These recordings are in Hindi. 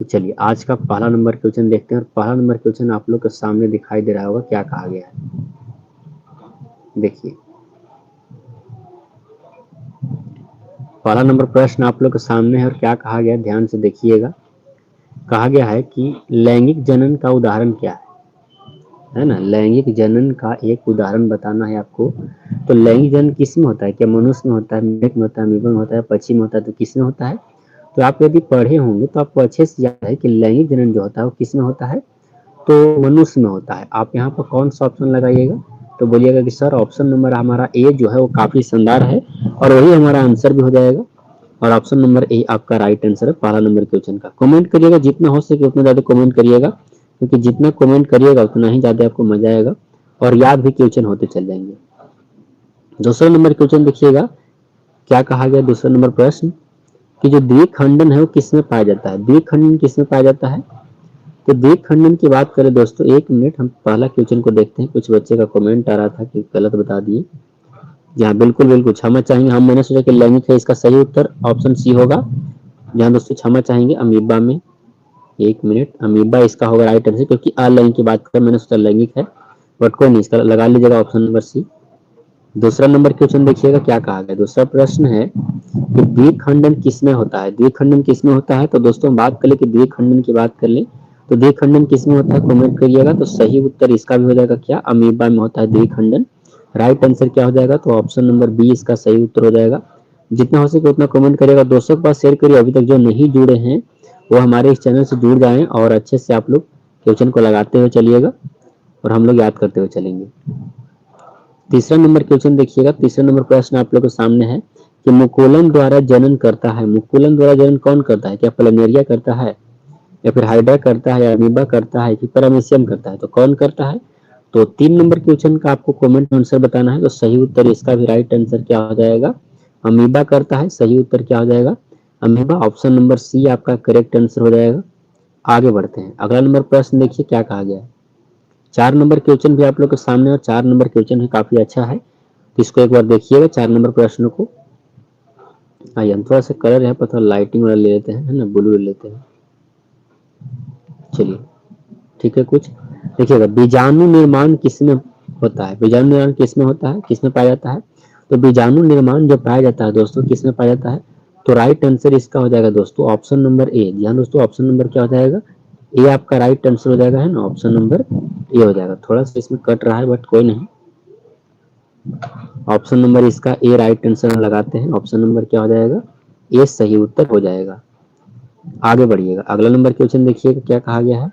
चलिए आज का पहला नंबर क्वेश्चन देखते हैं और पहला नंबर क्वेश्चन आप लोग के सामने दिखाई दे रहा होगा क्या कहा गया है। देखिए पहला नंबर प्रश्न आप लोग के सामने है और क्या कहा गया है, ध्यान से देखिएगा। कहा गया है कि लैंगिक जनन का उदाहरण क्या है ना। लैंगिक जनन का एक उदाहरण बताना है आपको। तो लैंगिक जनन किस में होता है, क्या मनुष्य में होता है, मेढक में होता है, अमीबा में होता है, पक्षी में होता है, तो किस में होता है। तो आप यदि पढ़े होंगे तो आपको अच्छे से याद है कि लैंगिक जनन जो होता है वो किस में होता है, तो मनुष्य में होता है। आप यहाँ पर कौन सा ऑप्शन लगाइएगा, तो बोलिएगा कि सर ऑप्शन नंबर हमारा ए जो है वो काफी शानदार है और वही हमारा आंसर भी हो जाएगा। और ऑप्शन नंबर ए आपका राइट आंसर है पहला नंबर क्वेश्चन का। कमेंट करिएगा, जितना हो सके उतना ज्यादा कमेंट करिएगा, क्योंकि जितना कमेंट करिएगा उतना ही ज्यादा आपको मजा आएगा और याद भी क्वेश्चन होते चल जाएंगे। दूसरा नंबर क्वेश्चन देखिएगा क्या कहा गया। दूसरा नंबर प्रश्न कि जो द्विखंडन है वो किस में पाया जाता है। द्विखंडन किस में पाया जाता है, तो द्विखंडन की बात करें दोस्तों, एक मिनट हम पहला क्वेश्चन को देखते हैं। कुछ बच्चे का कमेंट आ रहा था कि गलत बता दिए। जहाँ बिल्कुल बिल्कुल क्षमा चाहेंगे, हम मैंने सोचा कि लैंगिक है, इसका सही उत्तर ऑप्शन सी होगा। जहाँ दोस्तों क्षमा चाहेंगे अमीबा में, एक मिनट, अमीबा इसका होगा राइट आंसर, क्योंकि अलैंगिक की बात करें मैंने सोचा लैंगिक है, बट कोई नहीं, इसका लगा लीजिएगा ऑप्शन नंबर सी। दूसरा नंबर क्वेश्चन देखिएगा क्या कहा गया। दूसरा प्रश्न है कि द्विखंडन किसमें होता है। द्विखंडन किसमें होता है, तो दोस्तों बात कर ले कि द्विखंडन की बात कर ले तो द्विखंडन किसमें होता है, कमेंट करिएगा। तो सही उत्तर इसका भी हो जाएगा क्या, अमीबा में होता है द्विखंडन। राइट आंसर क्या हो जाएगा, तो ऑप्शन नंबर बी इसका सही उत्तर हो जाएगा। जितना हो सके उतना कमेंट करिएगा, दोस्तों के पास शेयर करिए। अभी तक जो नहीं जुड़े हैं वो हमारे इस चैनल से जुड़ जाएं और अच्छे से आप लोग क्वेश्चन को लगाते हुए चलिएगा और हम लोग याद करते हुए चलेंगे। तीसरा नंबर क्वेश्चन देखिएगा। तीसरा नंबर प्रश्न आप लोग के सामने है कि मुकुलन द्वारा जनन करता है। मुकुलन द्वारा जनन कौन करता है, क्या प्लमेरिया करता है या फिर हाइड्रा करता है या अमीबा करता है कि पैरामीशियम करता है, तो कौन करता है। तो 3 नंबर क्वेश्चन का आपको कमेंट में आंसर बताना है। तो सही उत्तर इसका भी राइट आंसर क्या हो जाएगा, अमीबा करता है। सही उत्तर क्या हो जाएगा, अमीबा। ऑप्शन नंबर सी आपका करेक्ट आंसर हो जाएगा। आगे बढ़ते हैं, अगला नंबर प्रश्न देखिए क्या कहा गया है। 4 नंबर क्वेश्चन भी आप लोग के सामने और 4 नंबर क्वेश्चन भी काफी अच्छा है, तो इसको एक बार देखिएगा 4 नंबर प्रश्न को। आइए हम थोड़ा सा कलर यहाँ पर थोड़ा लाइटिंग वाला ले लेते हैं, है ना, ब्लू ले लेते हैं। चलिए ठीक है। कुछ देखिएगा, बीजाणु निर्माण किसमें होता है। बीजाणु निर्माण किसमें होता है, किसमें पाया जाता है। तो बीजाणु निर्माण जो पाया जाता है दोस्तों किसमें पाया जाता है, तो राइट आंसर इसका हो जाएगा दोस्तों ऑप्शन नंबर ए। ध्यान दोस्तों, ऑप्शन नंबर क्या हो जाएगा, ए आपका राइट आंसर हो जाएगा, है ना, ऑप्शन नंबर ए हो जाएगा। थोड़ा सा इसमें कट रहा है बट कोई नहीं, ऑप्शन नंबर इसका ए राइट आंसर लगाते हैं। ऑप्शन नंबर क्या हो जाएगा, ए सही उत्तर हो जाएगा। आगे बढ़िएगा, अगला नंबर क्वेश्चन देखिएगा क्या कहा गया है।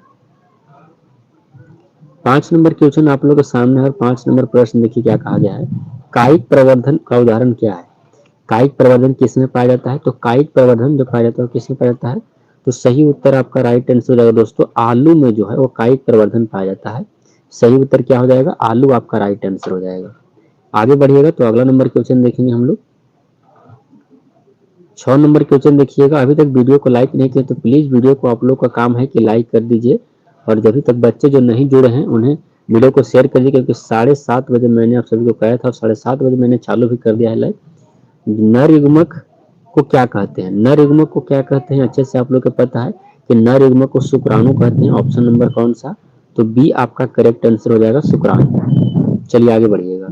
5 नंबर क्वेश्चन आप लोगों के सामने है और 5 नंबर प्रश्न देखिए क्या कहा गया है। कायिक प्रवर्धन का उदाहरण क्या है। कायिक प्रवर्धन किसमें पाया जाता है, तो कायिक प्रवर्धन जो पाया जाता है किसमें पाया जाता है, तो सही उत्तर आपका राइट आंसर हो जाएगा दोस्तों, आलू में जो है वो कायिक प्रवर्धन पाया जाता है। सही उत्तर क्या हो जाएगा, आलू आपका राइट आंसर हो जाएगा। आगे बढ़िएगा तो अगला नंबर क्वेश्चन देखेंगे हम लोग। 6 नंबर क्वेश्चन देखिएगा। अभी तक वीडियो को लाइक नहीं किया तो प्लीज वीडियो को आप लोग का काम है कि लाइक कर दीजिए, और जब तक बच्चे जो नहीं जुड़े हैं उन्हें वीडियो को शेयर कर दीजिए, क्योंकि 7:30 बजे मैंने आप सभी को कहा था और 7:30 बजे मैंने चालू भी कर दिया है लाइव। नर युग्मक को क्या कहते हैं, नर युग्मक को क्या कहते हैं, अच्छे से आप लोग को पता है कि नर युग्मक को शुक्राणु कहते हैं। ऑप्शन नंबर कौन सा, तो बी आपका करेक्ट आंसर हो जाएगा, शुक्राणु। चलिए आगे बढ़िएगा।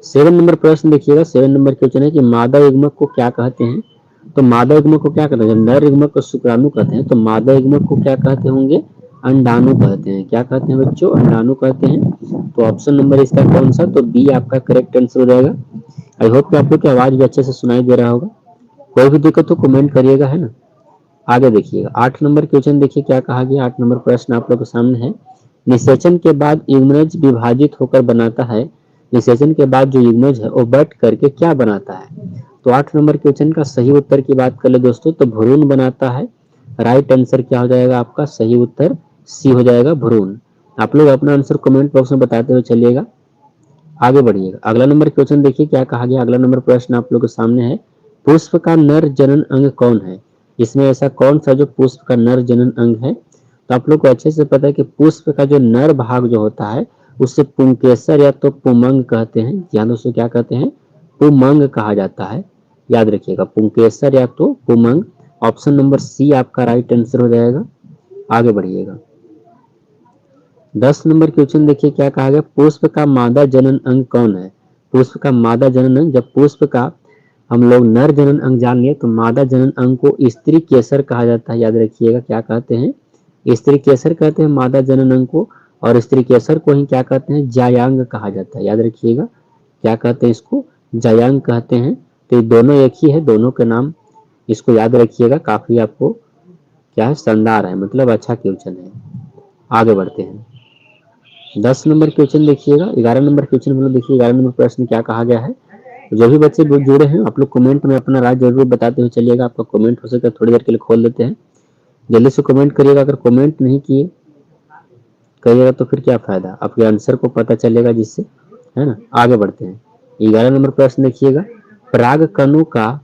7 नंबर प्रश्न देखिएगा। 7 नंबर क्वेश्चन है कि मादा युग्मक को क्या कहते हैं। तो मादा युग्मक को क्या कहते हैं, नर युग्मक को शुक्राणु कहते हैं, तो मादा युग्मक को क्या कहते होंगे, अंडाणु कहते हैं। क्या कहते हैं बच्चों, अंडाणु कहते हैं। तो ऑप्शन नंबर इसका कौन सा, तो बी आपका करेक्ट आंसर हो जाएगा। आई होप कि आप लोग की आवाज भी अच्छे से सुनाई दे रहा होगा। कोई भी दिक्कत तो कमेंट करिएगा, है ना। आगे देखिएगा 8 नंबर क्वेश्चन देखिए क्या कहा गया। 8 नंबर प्रश्न आप लोग के सामने है। निषेचन के बाद युग्मज विभाजित होकर बनाता है। निषेचन के बाद जो युग्मज है वो बट करके क्या बनाता है। तो 8 नंबर क्वेश्चन का सही उत्तर की बात कर ले दोस्तों, तो भ्रूण बनाता है। राइट आंसर क्या हो जाएगा आपका, सही उत्तर सी हो जाएगा, भ्रूण। आप लोग अपना आंसर कमेंट बॉक्स में बताते हुए चलिएगा। आगे बढ़िएगा, अगला नंबर क्वेश्चन देखिए क्या कहा गया। अगला नंबर प्रश्न आप लोग के सामने है। पुष्प का नर जनन अंग कौन है। इसमें ऐसा कौन सा जो पुष्प का नर जनन अंग है, तो आप लोग को अच्छे से पता है कि पुष्प का जो नर भाग जो होता है उससे पुंकेसर या तो पुमंग कहते हैं। ध्यान दोस्तों क्या कहते हैं, पुमंग कहा जाता है। याद रखिएगा, पुंकेसर या तो पुमंग। ऑप्शन नंबर सी आपका राइट आंसर हो जाएगा। आगे बढ़िएगा। 10 नंबर क्वेश्चन देखिए क्या कहा गया, पुष्प का मादा जनन अंग कौन है। पुष्प का मादा जनन अंग, जब पुष्प का हम लोग नर जनन अंग जान लिए तो मादा जनन अंग को स्त्री केसर कहा जाता है। याद रखिएगा क्या कहते हैं, स्त्री केसर कहते हैं मादा जनन अंग को, और स्त्री केसर को ही क्या कहते हैं, जायांग कहा जाता है। याद रखिएगा क्या कहते हैं, इसको जायांग कहते हैं। तो ये दोनों एक ही है, दोनों के नाम इसको याद रखिएगा, काफी आपको क्या है, शानदार है, मतलब अच्छा क्वेश्चन है। आगे बढ़ते हैं। 10 नंबर क्वेश्चन देखिएगा, 11 नंबर क्वेश्चन मतलब देखिए 11 नंबर प्रश्न क्या कहा गया है। जो भी बच्चे जुड़े हैं आप लोग कमेंट में अपना राय जरूर बताते हुए चलिएगा। आपका कमेंट हो सके थोड़ी देर के लिए खोल देते हैं, जल्दी से कमेंट करिएगा। अगर कमेंट नहीं किए करिएगा तो फिर क्या फायदा, आपके आंसर को पता चलेगा जिससे, है ना। आगे बढ़ते हैं। 11 नंबर प्रश्न देखिएगा, पराग कणों का,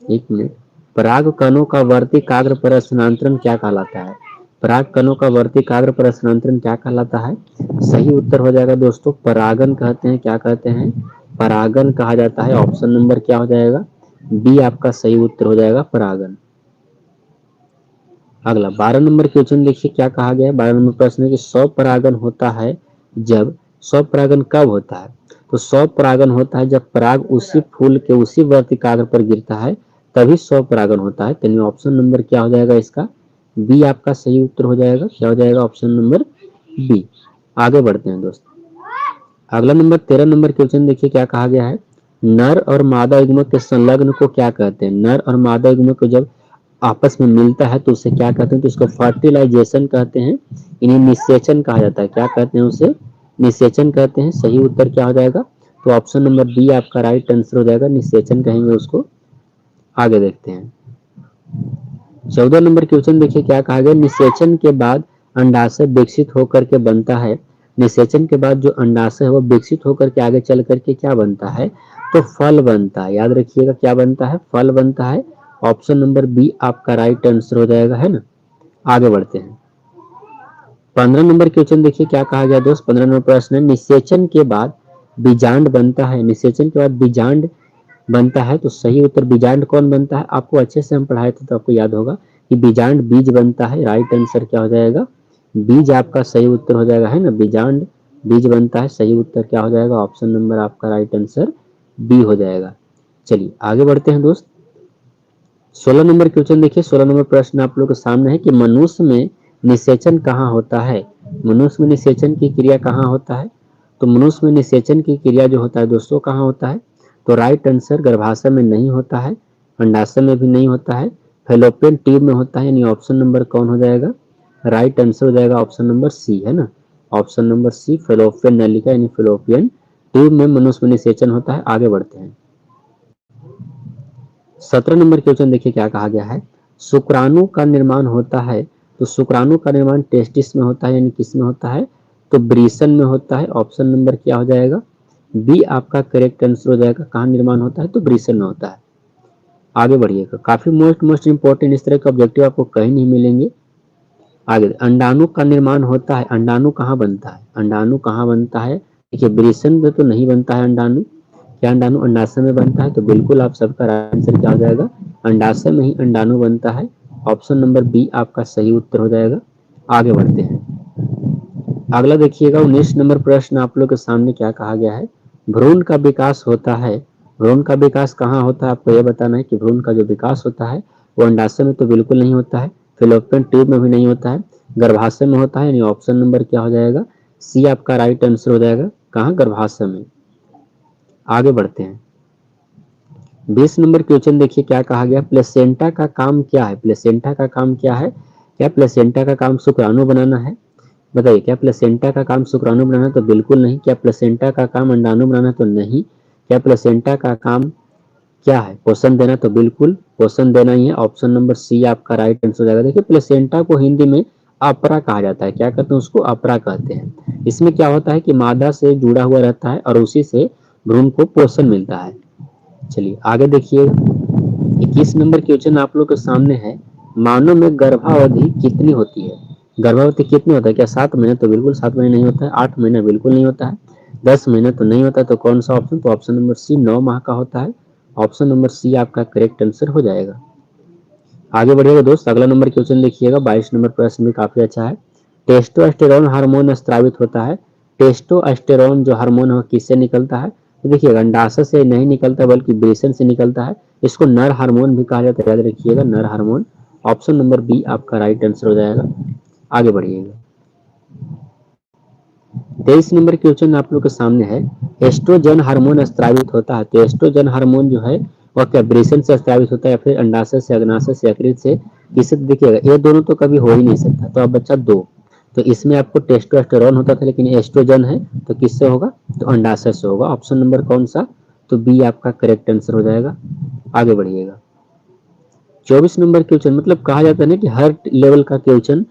एक मिनट, पराग कणों का वर्तिकाग्र पर स्थानांतरण क्या कहलाता है। पराग कणों का वर्तिकाग्र पर स्थानांतरण क्या कहलाता है। सही उत्तर हो जाएगा दोस्तों परागन कहते हैं। क्या कहते हैं, परागन कहा जाता है। ऑप्शन नंबर क्या हो जाएगा, बी आपका सही उत्तर हो जाएगा, परागन। अगला 12 नंबर क्वेश्चन देखिए क्या कहा गया है। 12 नंबर प्रश्न है कि स्वपरागन होता है जब, स्वपरागन कब होता है। तो स्वपरागन होता है जब पराग उसी फूल के उसी वर्तिकाग्र पर गिरता है, तभी स्वपरागन होता है। तो ऑप्शन नंबर क्या हो जाएगा इसका, बी आपका सही उत्तर हो जाएगा। क्या हो जाएगा, ऑप्शन नंबर बी। आगे बढ़ते हैं दोस्तों। अगला नंबर 13 नंबर क्वेश्चन देखिए क्या कहा गया है, नर और मादा युग्मक के संलग्न को क्या कहते हैं। नर और मादा युग्मक को जब आपस में मिलता है तो उसे क्या कहते हैं, तो उसको फर्टिलाइजेशन कहते हैं, इन्हें निषेचन कहा जाता है। क्या कहते हैं, उसे निषेचन कहते हैं। सही उत्तर क्या हो जाएगा, तो ऑप्शन नंबर बी आपका राइट आंसर हो जाएगा, निषेचन कहेंगे उसको। आगे देखते हैं। 14 नंबर क्वेश्चन देखिए क्या कहा गया, निषेचन के बाद अंडाशय विकसित होकर के बनता है। निषेचन के बाद जो अंडाशय है वो विकसित होकर के आगे चल करके क्या बनता है, तो फल बनता है। याद रखिएगा क्या बनता है, फल बनता है। ऑप्शन नंबर बी आपका राइट आंसर हो जाएगा, है ना। आगे बढ़ते हैं। 15 नंबर क्वेश्चन देखिए क्या कहा गया दोस्त। 15 नंबर प्रश्न है, निषेचन के बाद बीजांड बनता है। निषेचन के बाद बीजांड बनता है तो सही उत्तर, बीजांड कौन बनता है, आपको अच्छे से हम पढ़ाए थे तो आपको याद होगा कि बीजांड बीज बनता है। राइट आंसर क्या हो जाएगा, बीज आपका सही उत्तर हो जाएगा, है ना। बीजांड बीज बनता है, सही उत्तर क्या हो जाएगा, ऑप्शन नंबर आपका राइट आंसर बी हो जाएगा। चलिए आगे बढ़ते हैं दोस्त। 16 नंबर क्वेश्चन देखिए। 16 नंबर प्रश्न आप लोग के सामने है कि मनुष्य में निषेचन कहाँ होता है। मनुष्य में निषेचन की क्रिया कहाँ होता है। तो मनुष्य में निषेचन की क्रिया जो होता है दोस्तों कहाँ होता है, तो राइट आंसर गर्भाशय में नहीं होता है, अंडाशय में भी नहीं होता है, फेलोपियन ट्यूब में होता है। यानी ऑप्शन नंबर कौन हो जाएगा, राइट आंसर हो जाएगा ऑप्शन नंबर सी, है ना। ऑप्शन नंबर सी, फेलोपियन नलिका यानी फेलोपियन ट्यूब में मनुष्य में निषेचन होता है। आगे बढ़ते हैं। 17 नंबर क्वेश्चन देखिए क्या कहा गया है, शुक्राणु का निर्माण होता है। तो शुक्राणु का निर्माण टेस्टिस में होता है, यानी किस में होता है, तो ब्रीसन में होता है। ऑप्शन नंबर क्या हो जाएगा, बी आपका करेक्ट आंसर हो जाएगा। कहाँ निर्माण होता है, तो ब्रीसन में होता है। आगे बढ़िएगा, काफी मोस्ट इंपॉर्टेंट, इस तरह के ऑब्जेक्टिव आपको कहीं नहीं मिलेंगे। आगे, अंडाणु का निर्माण होता है। अंडाणु कहाँ बनता है, अंडाणु कहाँ बनता है, देखिए ब्रीसन में तो नहीं बनता है अंडाणु। क्या अंडाणु अंडाशय में बनता है, तो बिल्कुल आप सबका आंसर क्या हो जाएगा, अंडाशय में ही अंडाणु बनता है। ऑप्शन नंबर बी आपका सही उत्तर हो जाएगा। आगे बढ़ते हैं। अगला देखिएगा 19 नंबर प्रश्न आप लोग के सामने क्या कहा गया है, भ्रूण का विकास होता है। भ्रूण का विकास कहाँ होता है, आपको यह बताना है कि भ्रूण का जो विकास होता है वो अंडाशय में तो बिल्कुल नहीं होता है, फेलोपियन ट्यूब में भी नहीं होता है, गर्भाशय में होता है। यानी ऑप्शन नंबर क्या हो जाएगा, सी आपका राइट आंसर हो जाएगा। कहाँ, गर्भाशय में। आगे बढ़ते हैं। 20 नंबर क्वेश्चन देखिए क्या कहा गया, प्लेसेंटा का काम क्या है। प्लेसेंटा का काम क्या है, क्या प्लेसेंटा का काम शुक्राणु बनाना है। बताइए, क्या प्लेसेंटा का काम शुक्राणु बनाना, तो बिल्कुल नहीं। क्या प्लेसेंटा का काम अंडाणु बनाना, तो नहीं। क्या प्लेसेंटा का काम क्या है, पोषण देना, तो बिल्कुल पोषण देना ही है। ऑप्शन नंबर सी आपका राइट आंसर हो जाएगा। देखिए प्लेसेंटा को हिंदी में अपरा कहा जाता है। क्या कहते हैं उसको, अपरा कहते हैं। इसमें क्या होता है कि मादा से जुड़ा हुआ रहता है और उसी से भ्रूण को पोषण मिलता है। चलिए आगे देखिए, 21 नंबर क्वेश्चन आप लोग के सामने है, मानव में गर्भावधि कितनी होती है। गर्भावधि कितनी होता है, क्या 7 महीने, तो बिल्कुल 7 महीने नहीं होता है। 8 महीने बिल्कुल नहीं होता है। 10 महीने तो नहीं होता है। तो कौन सा ऑप्शन, तो ऑप्शन नंबर सी 9 माह का होता है। ऑप्शन नंबर सी आपका करेक्ट आंसर हो जाएगा। आगे बढ़िएगा दोस्त, अगला नंबर क्वेश्चन देखिएगा। 22 नंबर प्रश्न भी काफी अच्छा है। टेस्टोस्टेरोन हार्मोन स्रावित होता है। टेस्टोस्टेरोन जो हार्मोन है किससे निकलता है? तो देखिएगा अंडाशय से नहीं निकलता बल्कि वृषण से निकलता है। इसको नर हार्मोन भी कहा जाता है, याद रखिएगा नर हार्मोन। ऑप्शन नंबर बी आपका राइट आंसर हो जाएगा। आगे बढ़िएगा। 23 नंबर क्वेश्चन आप लोग के सामने है। एस्ट्रोजन हार्मोन स्रावित होता है, तो एस्ट्रोजन हार्मोन जो है वह क्या वृषण से स्रावित होता है या फिर अंडाशय से, अग्नाशय से, यकृत से, किससे? देखिएगा ये दोनों तो कभी हो ही नहीं सकता। तो अब बच्चा दो, तो इसमें आपको टेस्टोस्टेरोन होता था लेकिन एस्ट्रोजन है तो किससे होगा? तो अंडाशय से होगा। ऑप्शन नंबर कौन सा? तो बी आपका करेक्ट आंसर हो जाएगा। आगे बढ़िएगा। 24 नंबर क्वेश्चन, मतलब कहा जाता है ना कि हर लेवल का क्वेश्चन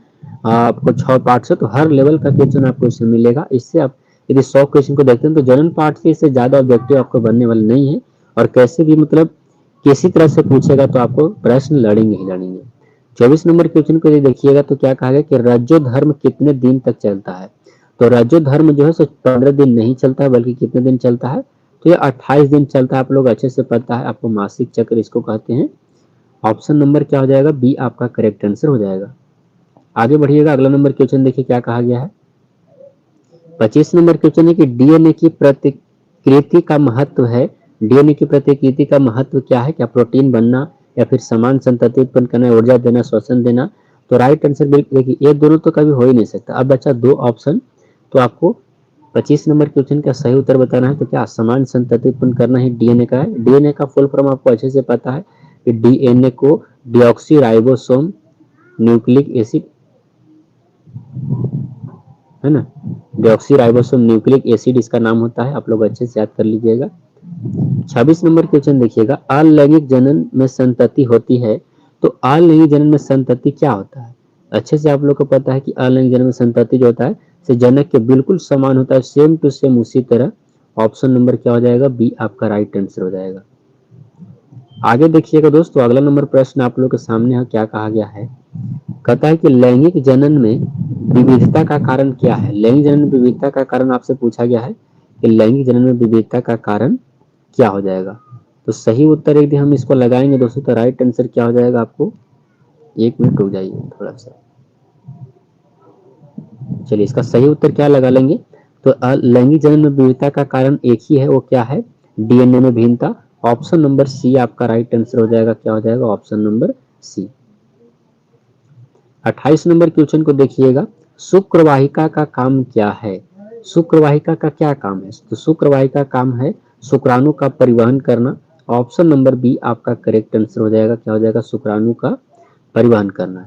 आपको 6 पार्ट से, तो हर लेवल का क्वेश्चन आपको इसमें मिलेगा। इससे आप यदि 100 क्वेश्चन को देखते हैं तो जनरल पार्ट से इससे ज्यादा ऑब्जेक्टिव आपको बनने वाला नहीं है। और कैसे भी मतलब किसी तरह से पूछेगा तो आपको प्रश्न लड़ेंगे ही लड़ेंगे। 24 नंबर क्वेश्चन को यदि देखिएगा तो क्या कहा गया कि रज्जो धर्म कितने दिन तक चलता है? तो रज्जो धर्म जो है सो 15 दिन नहीं चलता है बल्कि कितने दिन चलता है? तो ये 28 दिन चलता है। आप लोग अच्छे से पता है आपको, मासिक चक्र इसको कहते हैं। ऑप्शन नंबर क्या हो जाएगा? बी आपका करेक्ट आंसर हो जाएगा। आगे बढ़िएगा। अगला नंबर क्वेश्चन देखिए क्या कहा गया है। 25 नंबर क्वेश्चन है कि डीएनए की प्रतिकृति का महत्व है। डीएनए की प्रतिकृति का महत्व क्या है? क्या प्रोटीन बनना या फिर समान संतति उत्पन्न करना, ऊर्जा देना, श्वसन देना? तो राइट आंसर देखिए ये दोनों तो कभी हो ही नहीं सकता। अब बचा दो ऑप्शन, तो आपको 25 नंबर क्वेश्चन का सही उत्तर बताना है। तो क्या समान संतति उत्पन्न करना ही डीएनए का है? डीएनए का फुल फॉर्म आपको अच्छे से पता है कि डीएनए को डिऑक्सी राइबोसोम न्यूक्लिक एसिड, है ना, डिऑक्सी राइबोसोम न्यूक्लिक एसिड इसका नाम होता है। आप लोग अच्छे से याद कर लीजिएगा। 26 नंबर क्वेश्चन देखिएगा। अलैंगिक जनन में संतति होती है, तो अलैंगिक जनन में संतति क्या होता है? अच्छे से आप लोग को पता है कि अलैंगिक जनन में संतति जो होता है से जनक के बिल्कुल समान होता है, सेम टू सेम उसी तरह। ऑप्शन नंबर क्या हो जाएगा? बी आपका राइट आंसर हो जाएगा। आगे देखिएगा दोस्तों, अगला नंबर प्रश्न आप लोग के सामने है, क्या कहा गया है। कहता है कि लैंगिक जनन में विविधता का कारण क्या है? लैंगिक जनन में विविधता का कारण आपसे पूछा गया है कि लैंगिक जनन में विविधता का कारण क्या हो जाएगा? तो सही उत्तर यदि हम इसको लगाएंगे दोस्तों तो राइट आंसर क्या हो जाएगा? आपको 1 मिनट रुक जाइए थोड़ा सा। चलिए इसका सही उत्तर क्या लगा लेंगे? तो लैंगिक जनन में विविधता का कारण एक ही है, वो क्या है? डीएनए में भिन्नता। ऑप्शन नंबर सी आपका राइट आंसर हो जाएगा। क्या हो जाएगा? Option number C. 28 number question को देखिएगा। शुक्रवाहिका का काम क्या है? शुक्रवाहिका का क्या काम है? तो शुक्रवाहिका काम है शुक्राणु का परिवहन करना। ऑप्शन नंबर बी आपका करेक्ट आंसर हो जाएगा। क्या हो जाएगा? शुक्राणु का परिवहन करना।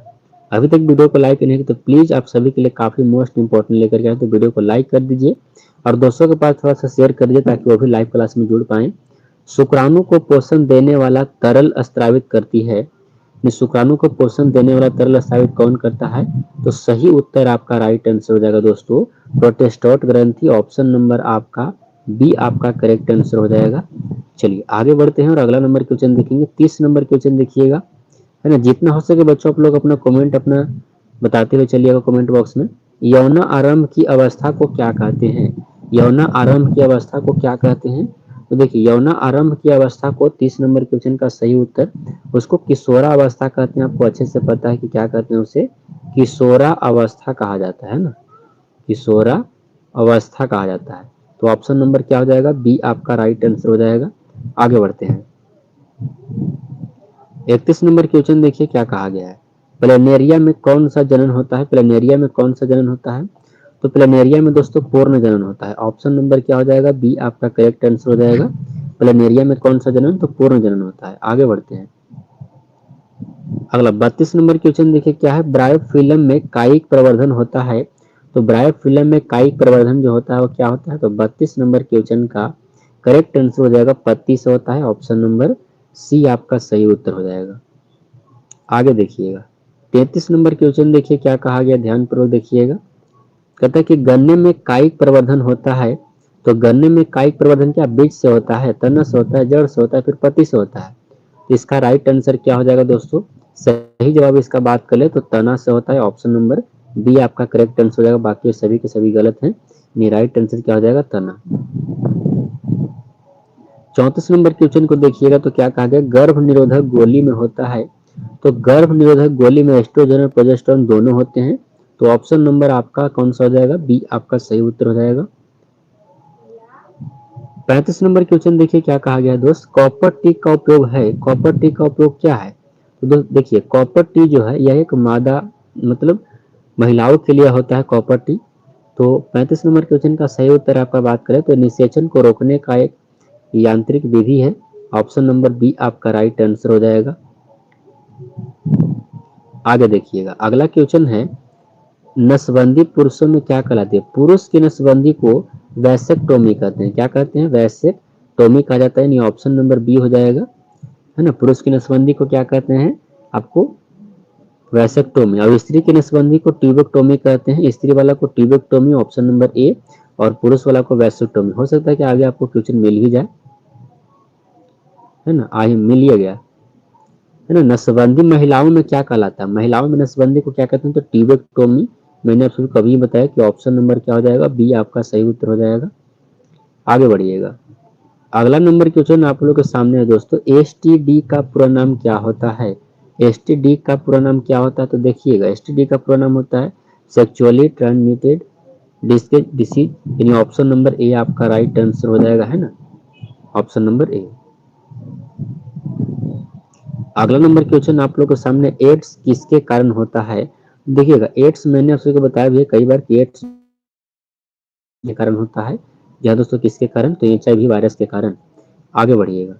अभी तक वीडियो को लाइक नहीं किया तो प्लीज आप सभी के लिए काफी मोस्ट इंपॉर्टेंट लेकर के आए, तो वीडियो को लाइक कर दीजिए और दोस्तों के पास थोड़ा सा शेयर कर दीजिए ताकि वो भी लाइव क्लास में जुड़ पाए। शुक्राणु को पोषण देने वाला तरल स्रावित करती है। शुक्राणु को पोषण देने वाला तरल स्रावित कौन करता है? तो सही उत्तर आपका राइट आंसर हो जाएगा दोस्तों प्रोटेस्टोट ग्रंथि। ऑप्शन नंबर आपका बी आपका करेक्ट आंसर हो जाएगा। चलिए आगे बढ़ते हैं और अगला नंबर क्वेश्चन देखेंगे। 30 नंबर क्वेश्चन देखिएगा, है ना। जितना हो सके बच्चों आप लोग अपना कमेंट अपना बताते हुए चलिएगा कमेंट बॉक्स में। यौना आरंभ की अवस्था को क्या कहते हैं? यौना आरंभ की अवस्था को क्या कहते हैं? तो देखिए यौना आरंभ की अवस्था को 30 नंबर क्वेश्चन का सही उत्तर उसको किशोरा अवस्था कहते हैं। आपको अच्छे से पता है कि क्या कहते हैं उसे? किशोरा अवस्था कहा जाता है ना, किशोरा अवस्था कहा जाता है। तो ऑप्शन नंबर क्या हो जाएगा? बी आपका राइट आंसर हो जाएगा। आगे बढ़ते हैं। 31 नंबर क्वेश्चन देखिए क्या कहा गया है। प्लेनेरिया में कौन सा जनन होता है? प्लेनेरिया में कौन सा जनन होता है? तो प्लेनेरिया में दोस्तों पूर्ण जनन होता है। ऑप्शन नंबर क्या हो जाएगा? बी आपका करेक्ट आंसर हो जाएगा। प्लेनेरिया में कौन सा जनन? तो पूर्ण जनन होता है। आगे बढ़ते हैं। अगला 32 नंबर क्वेश्चन देखिए क्या है। ब्रायोफिल्म में कायिक प्रवर्धन होता है, तो ब्रायोफिल्म में कायिक प्रवर्धन जो होता है वो क्या होता है? तो 32 नंबर क्वेश्चन का करेक्ट आंसर हो जाएगा पत्ती से होता है। ऑप्शन नंबर सी आपका सही उत्तर हो जाएगा। आगे देखिएगा 33 नंबर क्वेश्चन देखिए क्या कहा गया, ध्यान पूर्वक देखिएगा। कहता है कि गन्ने में कायिक प्रवर्धन होता है, तो गन्ने में कायिक प्रवर्धन क्या बीज से होता है, तना से होता है, जड़ से होता है, फिर पत्ती से होता है? तो इसका राइट आंसर क्या हो जाएगा दोस्तों? सही जवाब इसका बात कर ले तो तना से होता है। ऑप्शन नंबर बी आपका करेक्ट आंसर हो जाएगा। बाकी सभी के सभी गलत हैं। राइट आंसर क्या हो जाएगा? तना। 34 नंबर क्वेश्चन को देखिएगा तो क्या कहा गया। गर्भ निरोधक गोली में होता है, तो गर्भ निरोधक गोली में एस्ट्रोजन और प्रोजेस्टेरोन दोनों होते हैं। तो ऑप्शन नंबर आपका कौन सा हो जाएगा, बी आपका सही उत्तर हो जाएगा। 35 नंबर क्वेश्चन देखिए क्या कहा गया है दोस्त, कॉपर टी का उपयोग है, कॉपर टी का उपयोग क्या है। तो दोस्त देखिए कॉपर टी जो है यह एक मादा मतलब महिलाओं के लिए होता है कॉपर टी। तो 35 नंबर क्वेश्चन का सही उत्तर आपका बात करें तो निषेचन को रोकने का एक यांत्रिक विधि है। ऑप्शन नंबर बी आपका राइट आंसर हो जाएगा। आगे देखिएगा अगला क्वेश्चन है, नसबंदी पुरुषों में क्या कहलाती है। पुरुष की नसबंदी को वैसेक्टोमी कहते हैं। क्या कहते हैं, वैसेक्टोमी कहा जाता है। यानी ऑप्शन नंबर बी हो जाएगा, है ना। पुरुष की नसबंदी को क्या कहते हैं आपको, वैसेक्टोमी। और स्त्री की नसबंदी को ट्यूबेक्टोमी कहते हैं। स्त्री वाला को ट्यूबेक्टोमी, ऑप्शन नंबर ए। और पुरुष वाला को वैसेक्टोमी। हो सकता है कि आगे आपको क्वेश्चन मिल ही जाए, है ना, आगे मिल ही गया, है ना। नसबंदी महिलाओं में क्या कहलाता है, महिलाओं में नसबंदी को क्या कहते हैं, तो ट्यूबेक्टोमी। मैंने आपको कभी बताया कि ऑप्शन नंबर क्या हो जाएगा, बी आपका सही उत्तर हो जाएगा। आगे बढ़िएगा अगला नंबर क्वेश्चन आप लोग के सामने है दोस्तों, एसटीडी का पूरा नाम क्या होता है। एसटीडी का पूरा नाम क्या होता है, तो देखिएगा एसटीडी का पूरा नाम होता है सेक्सुअली ट्रांसमिटेड डिसीज। यानी ऑप्शन नंबर ए आपका राइट आंसर हो जाएगा, है ना, ऑप्शन नंबर ए। अगला नंबर क्वेश्चन आप लोग के सामने, एड्स किसके कारण होता है। देखिएगा एड्स मैंने आपको बताया भी है कई बार कि एड्स के कारण होता है। या दोस्तों किसके कारण, तो एचआईवी वायरस के कारण। आगे बढ़िएगा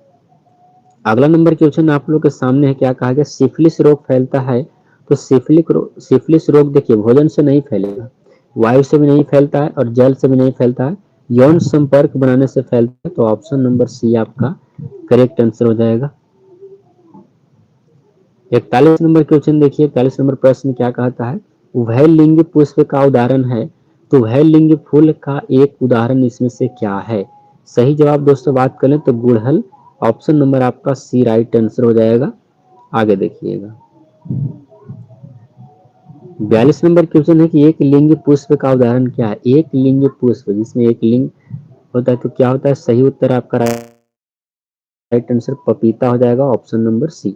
अगला नंबर क्वेश्चन आप लोग के सामने है, क्या कहा गया, सिफिलिस रोग फैलता है। तो सिफिलिस रोग देखिए भोजन से नहीं फैलेगा, वायु से भी नहीं फैलता है और जल से भी नहीं फैलता है, यौन संपर्क बनाने से फैलता है। तो ऑप्शन नंबर सी आपका करेक्ट आंसर हो जाएगा। 41 नंबर क्वेश्चन देखिए, 41 नंबर प्रश्न क्या कहता है, उभयलिंगी पुष्प का उदाहरण है। तो उभयलिंगी फूल का एक उदाहरण इसमें से क्या है। सही जवाब दोस्तों बात करें तो गुड़हल, ऑप्शन नंबर आपका सी राइट आंसर हो जाएगा। आगे देखिएगा 42 नंबर क्वेश्चन है कि एक लिंग पुष्प का उदाहरण क्या है। एक लिंग पुष्प जिसमें एक लिंग होता है तो क्या होता है, सही उत्तर आपका राइट आंसर पपीता हो जाएगा, ऑप्शन नंबर सी।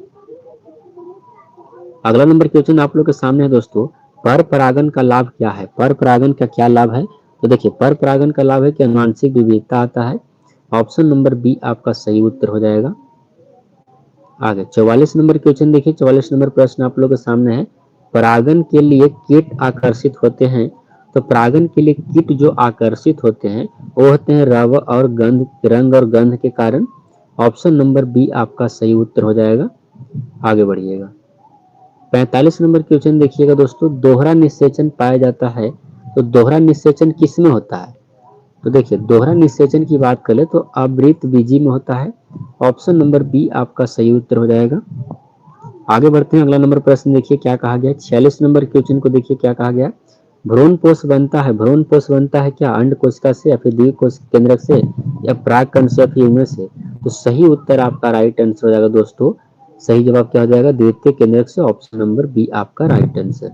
अगला नंबर क्वेश्चन आप लोग के सामने है दोस्तों, पर परागन का लाभ क्या है। पर परागन का क्या लाभ है, तो देखिए पर परागन का लाभ है कि आनुवांशिक विविधता आता है। ऑप्शन नंबर बी आपका सही उत्तर हो जाएगा। आगे 44 नंबर क्वेश्चन देखिए, 44 नंबर प्रश्न आप लोग के सामने है, परागन के लिए कीट आकर्षित होते हैं। तो परागन के लिए कीट जो आकर्षित होते हैं वो होते हैं रव और गंध, रंग और गंध के कारण। ऑप्शन नंबर बी आपका सही उत्तर हो जाएगा। आगे बढ़िएगा 45 नंबर क्वेश्चन देखिएगा दोस्तों, दोहरा निषेचन पाया जाता है। तो दोहरा निषेचन किस में होता है, तो देखिए दोहरा निषेचन की बात करें तो आवृत बीजी में होता है। ऑप्शन नंबर बी आपका सही उत्तर हो जाएगा। आगे बढ़ते हैं अगला नंबर प्रश्न देखिए क्या कहा गया, 46 नंबर क्वेश्चन को देखिए क्या कहा गया, भ्रूण कोष बनता है। भ्रूण कोष बनता है क्या अंड कोशिका से या फिर द्विकोष केंद्रक से या परागकण से या फिर इनमें से। तो सही उत्तर आपका राइट आंसर हो जाएगा दोस्तों। सही जवाब क्या हो जाएगा, द्वितीय केंद्रक से, ऑप्शन नंबर बी आपका राइट आंसर।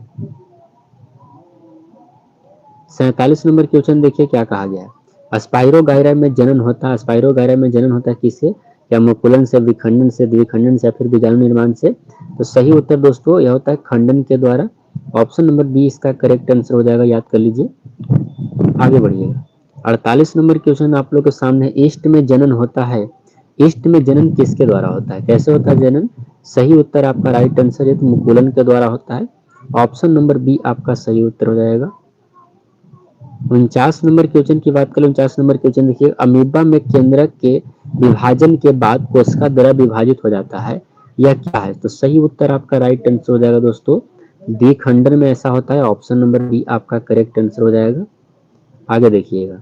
47 नंबर क्वेश्चन देखिए क्या कहा गया है, स्पाइरोगाइरा में जनन होता है। स्पाइरोगाइरा में जनन होता है किससे, या मुकुलन से, विखंडन से, द्विखंडन से या फिर बीजाणु निर्माण से। तो सही उत्तर दोस्तों यह होता है खंडन के द्वारा। ऑप्शन नंबर बी इसका करेक्ट आंसर हो जाएगा, याद कर लीजिए। आगे बढ़िएगा 48 नंबर क्वेश्चन आप लोग के सामने, ईस्ट में जनन होता है। ईस्ट में जनन किसके द्वारा होता है, कैसे होता है जनन। सही उत्तर आपका राइट आंसर है, तो मुकुलन के द्वारा होता है। ऑप्शन नंबर बी आपका सही उत्तर हो जाएगा। 49 नंबर क्वेश्चन की बात करें, 49 नंबर क्वेश्चन देखिए, अमीबा में केंद्रक के विभाजन के बाद कोशिका द्वारा विभाजित हो जाता है, यह क्या है। तो सही उत्तर आपका राइट आंसर हो जाएगा दोस्तों, द्विखंडन में ऐसा होता है। ऑप्शन नंबर बी आपका करेक्ट आंसर हो जाएगा। आगे देखिएगा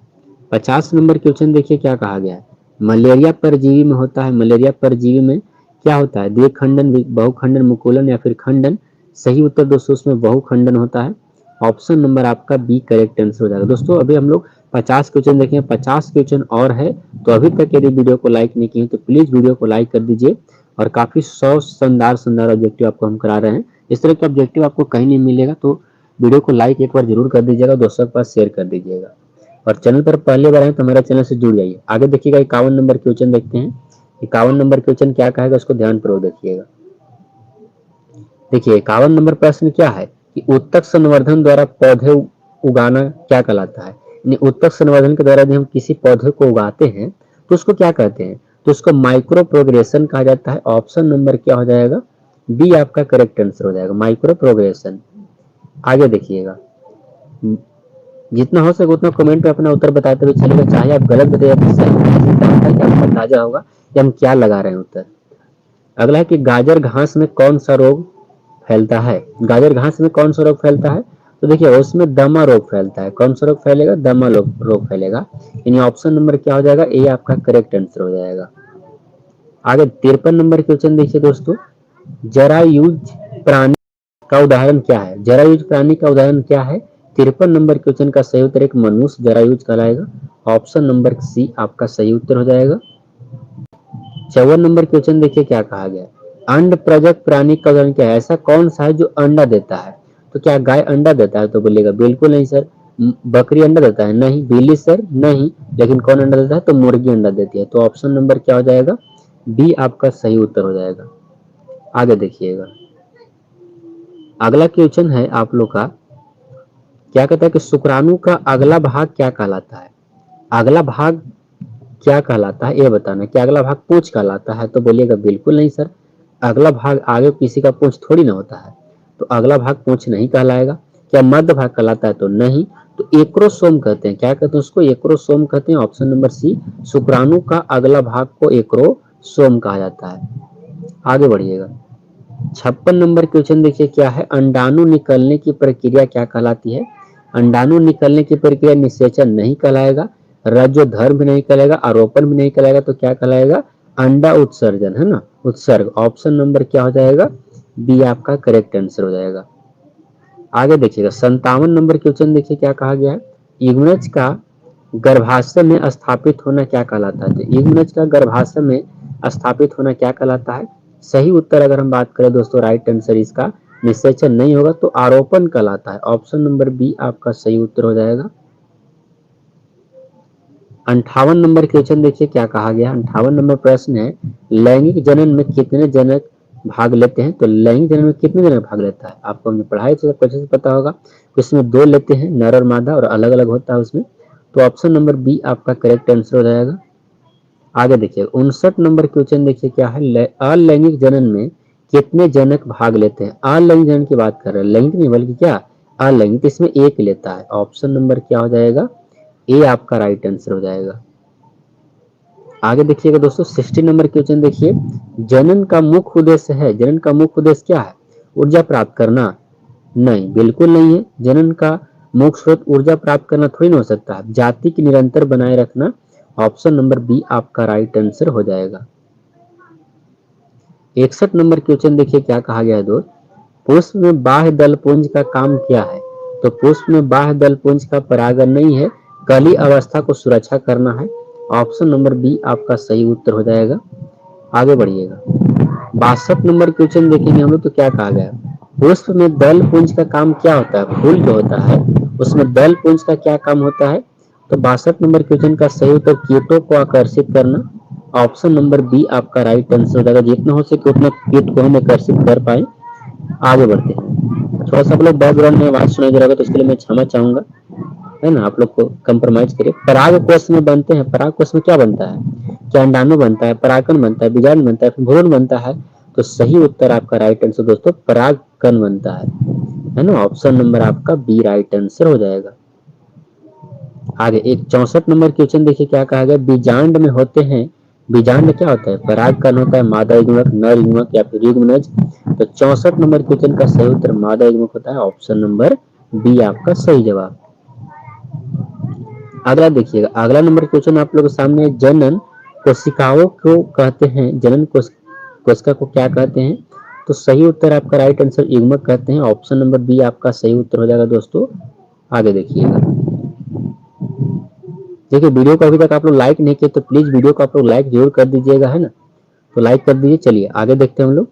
50 नंबर क्वेश्चन देखिए क्या कहा गया है, मलेरिया परजीवी में होता है। मलेरिया परजीवी में क्या होता है, द्विखंडन, बहुखंडन, मुकुलन या फिर खंडन। सही उत्तर दोस्तों उसमें बहुखंडन होता है। ऑप्शन नंबर आपका बी करेक्ट आंसर हो जाएगा। दोस्तों अभी हम लोग 50 क्वेश्चन देखें, 50 क्वेश्चन और है। तो अभी तक यदि वीडियो को लाइक नहीं किए तो प्लीज वीडियो को लाइक कर दीजिए। और काफी 100 शानदार शानदार ऑब्जेक्टिव आपको हम करा रहे हैं। इस तरह के ऑब्जेक्टिव आपको कहीं नहीं मिलेगा, तो वीडियो को लाइक एक बार जरूर कर दीजिएगा, दोस्तों के पास शेयर कर दीजिएगा। और चैनल पर पहली बार आए तो हमारे चैनल से जुड़ जाइए। आगे देखिएगा 51 नंबर क्वेश्चन देखते हैं। 51 नंबर क्वेश्चन क्या कहेगा उसको ध्यान पूर्वक देखिएगा। देखिए 51 नंबर प्रश्न क्या है कि उत्तक संवर्धन द्वारा पौधे उगाना क्या कहलाता है। यानी उत्तक संवर्धन के द्वारा यदि हम किसी पौधे को उगाते हैं तो उसको क्या कहते हैं, तो उसको माइक्रो प्रोग्रेशन कहा जाता है। ऑप्शन नंबर क्या हो जाएगा, बी आपका करेक्ट आंसर हो जाएगा, माइक्रो प्रोग्रेशन। आगे देखिएगा, जितना हो सके उतना कमेंट पे अपना उत्तर बताते हुए चलेगा, चाहे आप गलत बताइए या सही बताइए, कि आपको अंदाजा होगा कि हम क्या लगा रहे हैं उत्तर। अगला है कि गाजर घास में कौन सा रोग फैलता है। गाजर घास में कौन सा रोग फैलता है, तो देखिए उसमें दमा रोग फैलता है। कौन सा रोग फैलेगा, दमा रोग फैलेगा। यानी ऑप्शन नंबर क्या हो जाएगा, ए आपका करेक्ट आंसर हो जाएगा। आगे 53 नंबर क्वेश्चन देखिए दोस्तों, जरायुज प्राणी का उदाहरण क्या है। जरायुज प्राणी का उदाहरण क्या है, 53 नंबर क्वेश्चन का सही उत्तर एक मनुष्य जरायुज कहलाएगा। ऑप्शन नंबर सी आपका सही उत्तर हो जाएगा। 54 नंबर क्वेश्चन देखिए क्या कहा गया, अंड प्रजक प्राणी का उदाहरण क्या है। ऐसा कौन सा है जो अंडा देता है, तो क्या गाय अंडा देता है, तो बोलेगा बिल्कुल नहीं सर। बकरी अंडा देता है, नहीं। बिल्ली सर, नहीं। लेकिन कौन अंडा देता है, तो मुर्गी अंडा देती है। तो ऑप्शन नंबर क्या हो जाएगा, बी आपका सही उत्तर हो जाएगा। आगे देखिएगा, अगला क्वेश्चन है आप लोग का, क्या कहता है कि शुक्राणु का अगला भाग क्या कहलाता है। अगला भाग क्या कहलाता है ये बताना। क्या अगला भाग पूंछ कहलाता है, तो बोलिएगा बिल्कुल नहीं सर। अगला भाग आगे किसी का पूंछ थोड़ी ना होता है, तो अगला भाग पूंछ नहीं कहलाएगा। क्या मध्य भाग कहलाता है, तो नहीं। तो एक्रोसोम कहते हैं, क्या कहते हैं उसको, एक्रोसोम कहते हैं। ऑप्शन नंबर सी, शुक्राणु का अगला भाग को एक्रोसोम कहा जाता है। आगे बढ़िएगा, 56 नंबर क्वेश्चन देखिए क्या है, अंडाणु निकलने की प्रक्रिया क्या कहलाती है। अंडाणु निकलने की प्रक्रिया निषेचन नहीं कहलाएगा, रजोधर्म भी नहीं कहलाएगा, आरोपण भी नहीं कहलाएगा, तो क्या कहलाएगा, अंडा उत्सर्जन, है ना, उत्सर्ग। ऑप्शन नंबर क्या हो जाएगा, बी आपका करेक्ट आंसर हो जाएगा। आगे देखिएगा 57 नंबर क्वेश्चन देखिए क्या कहा गया है, युग्मनज का गर्भाशय में स्थापित होना क्या कहलाता है। तो युग्मनज का गर्भाशय में स्थापित होना क्या कहलाता है। सही उत्तर अगर हम बात करें दोस्तों, राइट आंसर इसका निषेचन नहीं होगा, तो आरोपण कहलाता है। ऑप्शन नंबर बी आपका सही उत्तर हो जाएगा। 58 नंबर क्वेश्चन देखिए क्या कहा गया। 58 नंबर प्रश्न है, लैंगिक जनन में कितने जनक भाग लेते हैं। तो लैंगिक जनन में कितने जनक भाग लेता है, आपको हमने पढ़ाई तो अच्छे से पता होगा। इसमें 2 लेते हैं, नर और मादा, और अलग अलग होता है उसमें। तो ऑप्शन नंबर बी आपका करेक्ट आंसर हो जाएगा। आगे देखिए 59 नंबर क्वेश्चन देखिए क्या है, अलैंगिक जनन में कितने जनक भाग लेते हैं। अलैंगिक जनन की बात कर रहे हैं, लैंगिक नहीं बल्कि क्या, अलैंगिक। इसमें एक लेता है। ऑप्शन नंबर क्या हो जाएगा, ए आपका राइट आंसर हो जाएगा। आगे देखिएगा दोस्तों 60 नंबर क्वेश्चन देखिए, जनन का मुख्य उद्देश्य है। जनन का मुख्य उद्देश्य क्या है, ऊर्जा प्राप्त करना, नहीं, बिल्कुल नहीं है। जनन का मुख्य स्रोत ऊर्जा प्राप्त करना थोड़ी ना हो सकता है, जाति की निरंतर बनाए रखना। ऑप्शन नंबर बी आपका राइट आंसर हो जाएगा। 61 नंबर क्वेश्चन देखिए क्या कहा गया है दोस्त, पुष्प में बाह्य दल पुंज का काम क्या है। तो पुष्प में बाह्य दल पुंज का परागण नहीं है, कली अवस्था को सुरक्षा करना है। ऑप्शन नंबर बी आपका सही उत्तर हो जाएगा। आगे बढ़िएगा, 62 नंबर क्वेश्चन देखेंगे हम लोग, तो क्या कहा गया, पुष्प में दल पुंज का काम क्या होता है। फूल जो होता है उसमें दल पुंज का क्या काम होता है। तो 62 नंबर क्वेश्चन का सही उत्तर कीटों को आकर्षित करना। ऑप्शन नंबर बी आपका राइट आंसर हो जाएगा। जितना हो सके उतना कीट को हम आकर्षित कर पाए। आगे बढ़ते हैं, थोड़ा सा आप लोग बैकग्राउंड में आवाज सुनाई दे रहा होगा, तो उसके लिए मैं क्षमा चाहूंगा, है ना। आप लोग को कंप्रोमाइज करिए। पराग कोष में बनते हैं, पराग कोष में क्या बनता है, क्या अंडाणु बनता है, परागकण बनता है, बीजाणु बनता है, फिर भ्रूण बनता है। तो सही उत्तर आपका राइट आंसर दोस्तों परागकण बनता है ना। ऑप्शन नंबर आपका बी राइट आंसर हो जाएगा। आगे एक 64 नंबर क्वेश्चन देखिए क्या कहा गया, बीजांड में होते हैं। बीजांड में क्या होता है, परागकण होता है, मादा युग्मक, नर युग्मक या फिर युग्मनज। तो 64 नंबर क्वेश्चन का सही उत्तर मादा युग्मक होता है। ऑप्शन नंबर बी आपका सही जवाब। अगला देखिएगा, अगला नंबर क्वेश्चन आप लोगों के सामने, जनन कोशिकाओं को कहते हैं, जनन कोशिका को क्या कहते हैं। तो सही उत्तर आपका राइट आंसर युग्मक कहते हैं। ऑप्शन नंबर बी आपका सही उत्तर हो जाएगा दोस्तों। आगे देखिएगा, देखिए वीडियो को अभी तक आप लोग लाइक नहीं किए तो प्लीज वीडियो को आप लोग लाइक जरूर कर दीजिएगा, है ना। तो लाइक कर दीजिए। चलिए आगे देखते हैं हम लोग,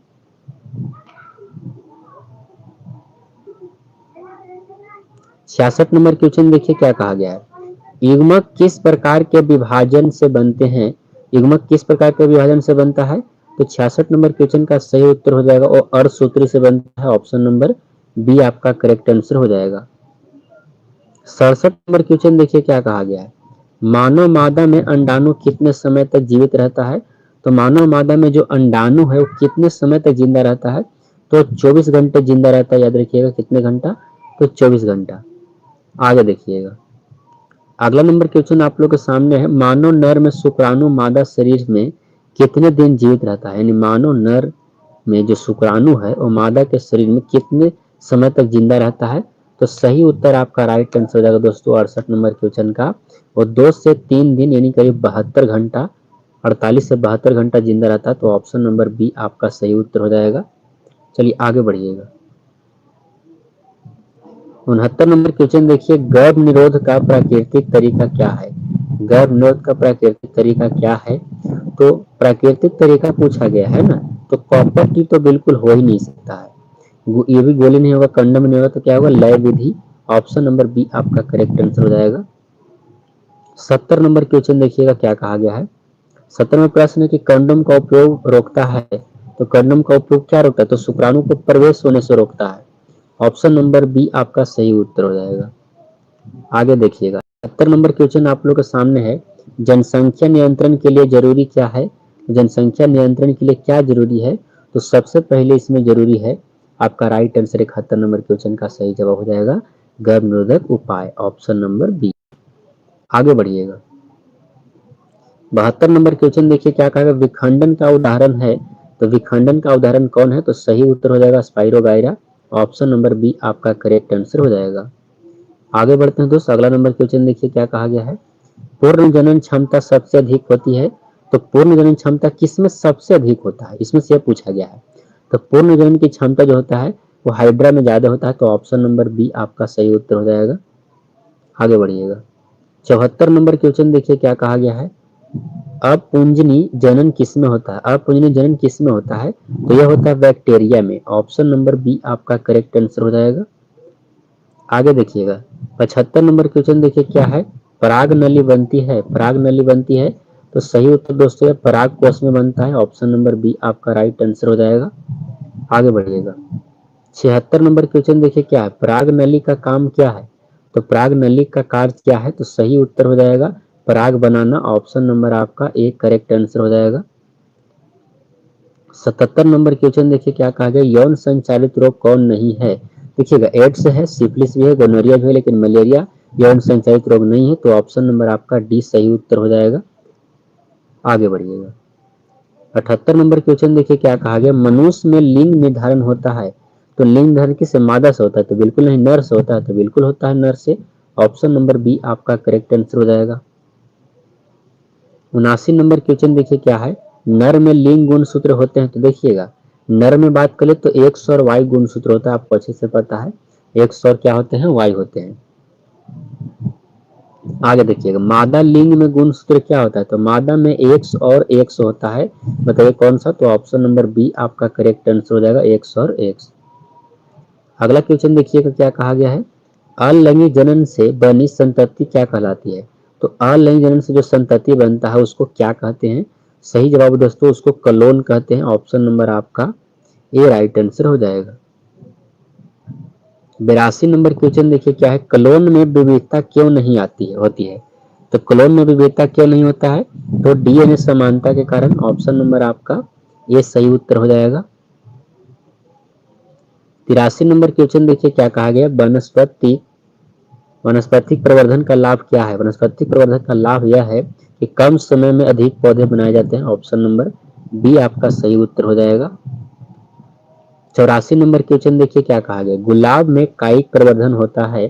66 नंबर क्वेश्चन देखिए क्या कहा गया है, युग्मक किस प्रकार के विभाजन से बनते हैं। युग्मक किस प्रकार के विभाजन से बनता है। तो 66 नंबर क्वेश्चन का सही उत्तर हो जाएगा और अर्धसूत्री से बनता है, ऑप्शन नंबर बी आपका करेक्ट आंसर हो जाएगा। 67 नंबर क्वेश्चन देखिए क्या कहा गया है, मानव मादा में अंडाणु कितने समय तक जीवित रहता है। तो मानव मादा में जो अंडाणु है वो कितने समय तक जिंदा रहता है, तो 24 घंटे जिंदा रहता है। याद रखिएगा कितने घंटा, तो 24 घंटा। आगे देखिएगा अगला नंबर क्वेश्चन आप लोग के सामने है, मानव नर में शुक्राणु मादा शरीर में कितने दिन जीवित रहता है। यानी मानव नर में जो शुक्राणु है वो मादा के शरीर में कितने समय तक जिंदा रहता है। तो सही उत्तर आपका राइट आंसर हो जाएगा दोस्तों 68 नंबर क्वेश्चन का, वो 2 से 3 दिन यानी करीब 72 घंटा, 48 से 72 घंटा जिंदा रहता है। तो ऑप्शन नंबर बी आपका सही उत्तर हो जाएगा। चलिए आगे बढ़िएगा। 69 नंबर क्वेश्चन देखिए, गर्भ निरोध का प्राकृतिक तरीका क्या है। गर्भ निरोध का प्राकृतिक तरीका क्या है, तो प्राकृतिक तरीका पूछा गया है ना, तो कॉपर टी तो बिल्कुल हो ही नहीं सकता है, ये भी गोली नहीं होगा, कंडम नहीं होगा, तो क्या होगा, लय विधि। ऑप्शन नंबर बी आपका करेक्ट आंसर हो जाएगा। 70 नंबर क्वेश्चन देखिएगा क्या कहा गया है। 70वां प्रश्न है कि कंडोम का उपयोग रोकता है, तो कंडोम का उपयोग क्या रोकता है, तो शुक्राणु को प्रवेश होने से रोकता है। ऑप्शन नंबर बी आपका सही उत्तर हो जाएगा। आगे देखिएगा 70 नंबर क्वेश्चन आप लोग के सामने है, जनसंख्या नियंत्रण के लिए जरूरी क्या है। जनसंख्या नियंत्रण के लिए क्या जरूरी है, तो सबसे पहले इसमें जरूरी है आपका राइट आंसर 71 नंबर क्वेश्चन का सही जवाब हो जाएगा गर्भ निरोधक उपाय, ऑप्शन नंबर बी। आगे बढ़िएगा 72 नंबर क्वेश्चन देखिए क्या कहा, विखंडन का उदाहरण है, तो विखंडन का उदाहरण कौन है, तो सही उत्तर हो जाएगा स्पाइरोगायरा, ऑप्शन नंबर बी आपका करेक्ट आंसर हो जाएगा। आगे बढ़ते हैं दोस्त, अगला नंबर क्वेश्चन देखिए क्या कहा गया है, पूर्ण जनन क्षमता सबसे अधिक होती है, तो पूर्ण जनन क्षमता किसमें सबसे अधिक होता है, इसमें से पूछा गया है। तो पूर्ण जनन की क्षमता जो होता है वो हाइड्रा में ज्यादा होता है, तो ऑप्शन नंबर बी आपका सही उत्तर हो जाएगा। आगे बढ़िएगा 74 नंबर क्वेश्चन देखिए क्या कहा गया है, अपुंजनी जनन किसमें होता है। अपुंजनी जनन किसमें होता है, तो यह होता है बैक्टीरिया में, ऑप्शन नंबर बी आपका करेक्ट आंसर हो जाएगा। आगे देखिएगा 75 नंबर क्वेश्चन देखिए क्या है, पराग नली बनती है, पराग नली बनती है, तो सही उत्तर दोस्तों पराग कोष में बनता है, ऑप्शन नंबर बी आपका राइट आंसर हो जाएगा। आगे बढ़िएगा 76 नंबर क्वेश्चन देखिए क्या है, पराग नली का काम क्या है, तो पराग नली का कार्य क्या है, तो सही उत्तर हो जाएगा पराग बनाना, ऑप्शन नंबर आपका एक करेक्ट आंसर हो जाएगा। 77 नंबर क्वेश्चन देखिए क्या कहा गया, यौन संचालित रोग कौन नहीं है। देखिएगा एड्स है, सिफिलिस भी है, गोनोरिया भी है, लेकिन मलेरिया यौन संचालित रोग नहीं है, तो ऑप्शन नंबर आपका डी सही उत्तर हो जाएगा। आगे बढ़िएगा 78 नंबर क्वेश्चन देखिए क्या कहा गया, मनुष्य में लिंग निर्धारण होता है, तो लिंग निर्धारण किससे, मादा से होता है, तो बिल्कुल नहीं, नर से होता है, तो बिल्कुल होता है नर से, ऑप्शन नंबर बी आपका करेक्ट आंसर हो जाएगा। 79 नंबर क्वेश्चन देखिए क्या है, नर में लिंग गुणसूत्र होते हैं, तो देखिएगा नर में बात करें तो एक्स और वाई गुणसूत्र होता है, आपको अच्छे से पता है, एक्स और क्या होते हैं, वाई होते हैं। आगे देखिएगा मादा लिंग में गुणसूत्र क्या होता है, तो मादा में एक्स और एक्स होता है, बताइए कौन सा, तो ऑप्शन नंबर बी आपका करेक्ट आंसर हो जाएगा एक्स और एक्स। अगला क्वेश्चन देखिएगा क्या कहा गया है, अलैंगिक जनन से बनी संतति क्या कहलाती है, तो अलैंगिक जनन से जो संतति बनता है उसको क्या कहते हैं, सही जवाब दोस्तों उसको कलोन कहते हैं, ऑप्शन नंबर आपका ए राइट आंसर हो जाएगा। 82 नंबर क्वेश्चन देखिए क्या है, क्लोन में विविधता क्यों नहीं आती है होती है, तो क्लोन में विविधता क्यों नहीं होता है, तो डीएनए समानता के कारण, ऑप्शन नंबर आपका ये सही उत्तर हो जाएगा। 83 नंबर क्वेश्चन देखिए क्या कहा गया, वनस्पतिक प्रवर्धन का लाभ क्या है। वनस्पतिक प्रवर्धन का लाभ यह है कि कम समय में अधिक पौधे बनाए जाते हैं, ऑप्शन नंबर बी आपका सही उत्तर हो जाएगा। 84 नंबर क्वेश्चन देखिए क्या कहा गया, गुलाब में कायिक प्रवर्धन होता है,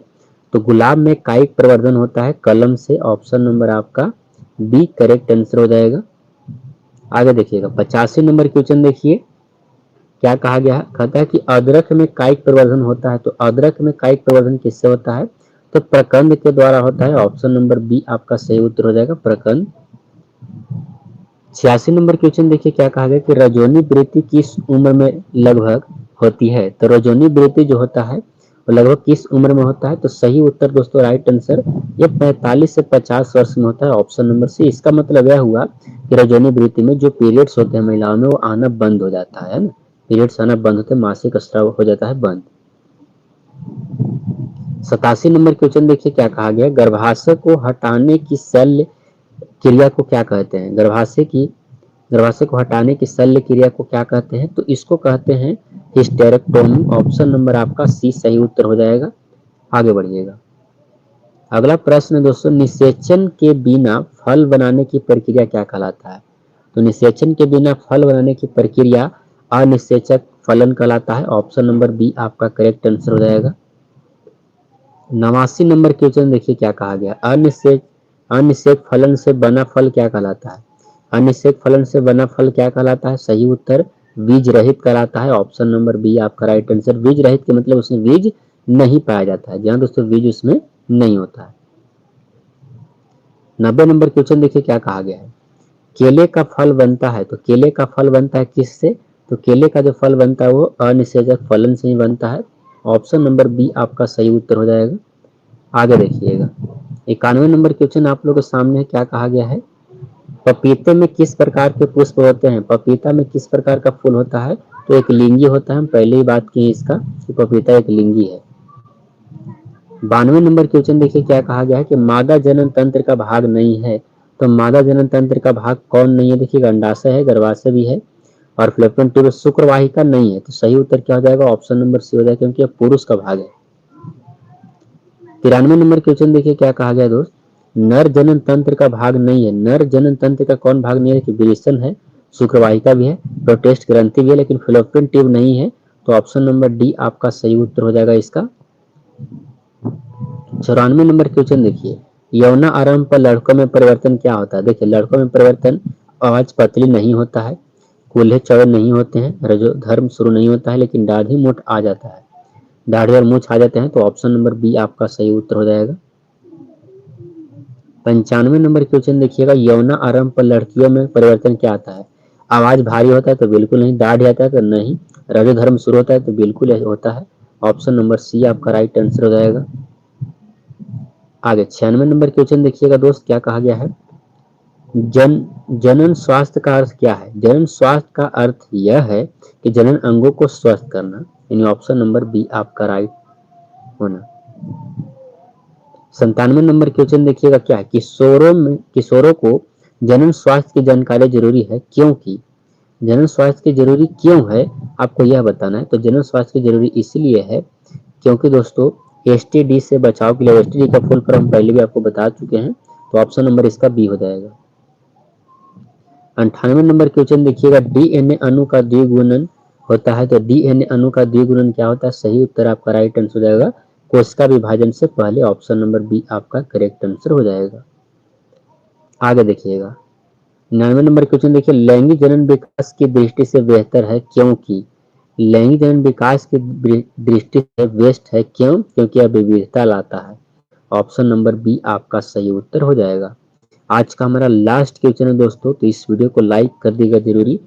तो गुलाब में कायिक प्रवर्धन होता है कलम से, ऑप्शन नंबर आपका बी करेक्ट आंसर हो जाएगा। आगे देखिएगा 85 नंबर क्वेश्चन देखिए क्या कहा गया, कहता है कि अदरक में कायिक प्रवर्धन होता है, तो अदरक में कायिक प्रवर्धन किससे होता है, तो प्रकंद के द्वारा होता है, ऑप्शन नंबर बी आपका सही उत्तर हो जाएगा प्रकंद। 86 नंबर क्वेश्चन देखिए क्या कहा गया कि रजोनी वृत्ति किस उम्र में लगभग होती है, तो रजोनी वृत्ति जो होता है तो लगभग किस उम्र में होता है? तो सही उत्तर दोस्तों, राइट आंसर, ये 45 से 50 वर्ष में होता है, ऑप्शन नंबर सी। इसका मतलब यह हुआ कि रजोनी वृत्ति में जो पीरियड्स होते हैं महिलाओं में, वो आना बंद हो जाता है ना, पीरियड्स आना बंद होते हैं, मासिक स्राव हो जाता है बंद। 87 नंबर क्वेश्चन देखिए क्या कहा गया, गर्भाशय को हटाने की शल्य क्रिया को क्या कहते हैं? गर्भाशय को हटाने की शल्य क्रिया को क्या कहते हैं? तो इसको कहते हैं हिस्टेरेक्टोमी। ऑप्शन नंबर आपका सी सही उत्तर हो जाएगा। आगे बढ़िएगा। अगला प्रश्न दोस्तों, निषेचन के बिना फल बनाने की प्रक्रिया क्या कहलाता है? तो निषेचन के बिना फल बनाने की प्रक्रिया अनिषेचक फलन कहलाता है। ऑप्शन नंबर बी आपका करेक्ट आंसर हो जाएगा। 89 नंबर क्वेश्चन देखिए क्या कहा गया, अनिषेक फलन से बना फल क्या कहलाता है? अनिषेक फलन से बना फल क्या कहलाता है? सही उत्तर बीज रहित कहलाता है। ऑप्शन नंबर बी आपका राइट आंसर। बीज रहित के मतलब उसमें बीज नहीं पाया जाता है, जहां दोस्तों बीज उसमें नहीं होता है। 90 नंबर क्वेश्चन देखिए क्या कहा गया है, केले का फल बनता है, तो केले का फल बनता है किससे? तो केले का जो फल बनता है वो अनिषेचक फलन से ही बनता है। ऑप्शन नंबर बी आपका सही उत्तर हो जाएगा। आगे देखिएगा। 91 नंबर क्वेश्चन आप लोगों के सामने क्या कहा गया है, पपीते में किस प्रकार के पुष्प होते हैं? पपीता में किस प्रकार का फूल होता है? तो एक लिंगी होता है। हम पहले ही बात की इसका कि पपीता एक लिंगी है। 92 नंबर क्वेश्चन देखिए क्या कहा गया है कि मादा जनन तंत्र का भाग नहीं है, तो मादा जनन तंत्र का भाग कौन नहीं है? देखिए अंडाशय है, गर्भाशय भी है और फ्लोपियन ट्यूब, शुक्रवाहिका नहीं है। तो सही उत्तर क्या हो जाएगा? ऑप्शन नंबर सी हो जाएगा, क्योंकि यह पुरुष का भाग है। 93 नंबर क्वेश्चन देखिए क्या कहा गया दोस्त, नर जनन तंत्र का भाग नहीं है। नर जनन तंत्र का कौन भाग नहीं है? कि विरेचन है, शुक्रवाहिका भी है, प्रोटेस्ट ग्रंथि भी है, लेकिन फ्लोपियन ट्यूब नहीं है। तो ऑप्शन नंबर डी आपका सही उत्तर हो जाएगा इसका। 94 नंबर क्वेश्चन देखिए, यौना आरंभ पर लड़कों में परिवर्तन क्या होता है? देखिए लड़कों में परिवर्तन, आवाज पतली नहीं होता है, कूल्हे चौड़े नहीं होते हैं, रजो धर्म शुरू नहीं होता है, लेकिन दाढ़ी मूठ आ जाता है, दाढ़ी और मूछ आ जाते हैं। तो ऑप्शन नंबर बी आपका सही उत्तर हो जाएगा। 95 नंबर क्वेश्चन देखिएगा, यौना आरंभ पर लड़कियों में परिवर्तन क्या आता है? आवाज भारी होता है? तो बिल्कुल नहीं। दाढ़ आता है? तो नहीं। रजो धर्म शुरू होता है? तो बिल्कुल होता है। ऑप्शन नंबर सी आपका राइट आंसर हो जाएगा। आगे 96 नंबर क्वेश्चन देखिएगा दोस्त क्या कहा गया है, जनन स्वास्थ्य का अर्थ क्या है? जनन स्वास्थ्य का अर्थ यह है कि जनन अंगों को स्वस्थ करना, यानी ऑप्शन नंबर बी आपका राइट होना। 97 नंबर क्वेश्चन देखिएगा क्या है, किशोरों को जनन स्वास्थ्य की जानकारी जरूरी है, क्योंकि जनन स्वास्थ्य की जरूरी क्यों है आपको यह बताना है। तो जनन स्वास्थ्य की जरूरी इसलिए है क्योंकि दोस्तों एसटीडी से बचाव के लिए, एसटीडी का फुल फॉर्म पहले भी आपको बता चुके हैं, तो ऑप्शन नंबर इसका बी हो जाएगा। 98 नंबर क्वेश्चन देखिएगा, डीएनए अणु का द्विगुणन होता है, तो डीएनए अणु का द्विगुणन क्या होता है? सही उत्तर आपका राइट आंसर हो जाएगा, कोशिका विभाजन से पहले। ऑप्शन नंबर बी आपका करेक्ट आंसर हो जाएगा। आगे देखिएगा 99 नंबर क्वेश्चन देखिए, लैंगिक जनन विकास की दृष्टि से बेहतर है, क्योंकि लैंगिक जनन विकास की दृष्टि से बेस्ट है, क्यों? क्योंकि यह विविधता लाता है। ऑप्शन नंबर बी आपका सही उत्तर हो जाएगा। आज का हमारा लास्ट क्वेश्चन है दोस्तों, तो इस वीडियो को लाइक कर दीजिएगा जरूरी।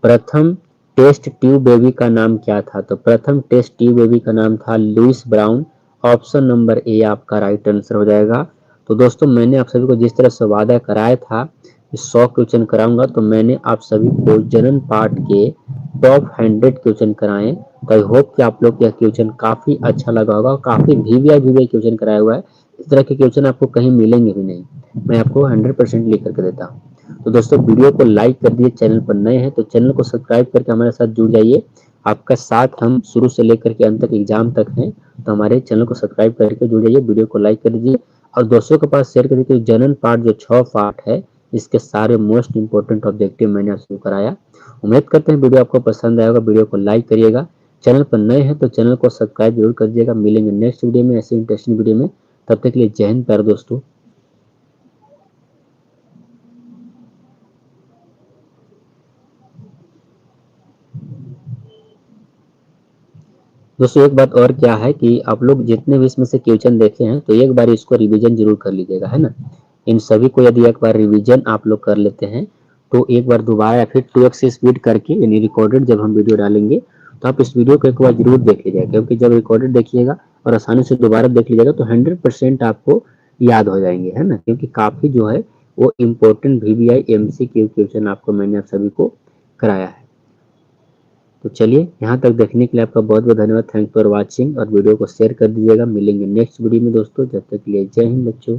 प्रथम टेस्ट ट्यूब बेबी का नाम क्या था? तो प्रथम टेस्ट ट्यूब बेबी का नाम था Louise Brown. Option number A आपका राइट आंसर हो जाएगा। तो दोस्तों मैंने आप सभी को जिस तरह से वादा कराया था 100 क्वेश्चन कराऊंगा, तो मैंने आप सभी को जनन पार्ट के टॉप 100 क्वेश्चन कराए। तो आई होप कि आप लोग यह क्वेश्चन काफी अच्छा लगा होगा, काफी वीवीआई क्वेश्चन कराया हुआ है। इस तरह के क्वेश्चन आपको कहीं मिलेंगे भी नहीं, मैं आपको 100% लिख करके देता हूँ। तो दोस्तों वीडियो को लाइक कर दीजिए, चैनल पर नए हैं तो चैनल को सब्सक्राइब करके हमारे साथ जुड़ जाइए। आपका साथ हम शुरू से लेकर के अंत तक एग्जाम तक हैं, तो हमारे चैनल को सब्सक्राइब करके जुड़ जाइए, वीडियो को लाइक कर दीजिए और दोस्तों के पास शेयर कर दीजिए। जनन पार्ट जो 6 पार्ट है, इसके सारे मोस्ट इंपॉर्टेंट ऑब्जेक्टिव मैंने आपको कराया। उम्मीद करते हैं वीडियो आपको पसंद आएगा। वीडियो को लाइक करिएगा, चैनल पर नए हैं तो चैनल को सब्सक्राइब जरूर कर दीजिएगा। मिलेंगे नेक्स्ट वीडियो में ऐसे इंटरेस्टिंग वीडियो में, तब तक के लिए जय हिंद प्यारे दोस्तों। दोस्तों एक बात और क्या है कि आप लोग जितने भी इसमें से क्वेश्चन देखे हैं तो एक बार इसको रिवीजन जरूर कर लीजिएगा, है ना। इन सभी को यदि एक बार रिवीजन आप लोग कर लेते हैं तो एक बार दोबारा या फिर 2x स्पीड करके, यानी रिकॉर्डेड जब हम वीडियो डालेंगे तो आप इस वीडियो को एक बार जरूर देख लीजिएगा, क्योंकि जब रिकॉर्डेड देखिएगा और आसानी से दोबारा देख लीजिएगा तो 100% आपको याद हो जाएंगे, है ना, क्योंकि काफी जो है वो इम्पोर्टेंट VBI MCQ क्वेश्चन आपको मैंने आप सभी को कराया है। तो चलिए, यहाँ तक देखने के लिए आपका बहुत बहुत धन्यवाद। थैंक्स फॉर वॉचिंग, और वीडियो को शेयर कर दीजिएगा। मिलेंगे नेक्स्ट वीडियो में दोस्तों, जब तक के लिए जय हिंद बच्चों।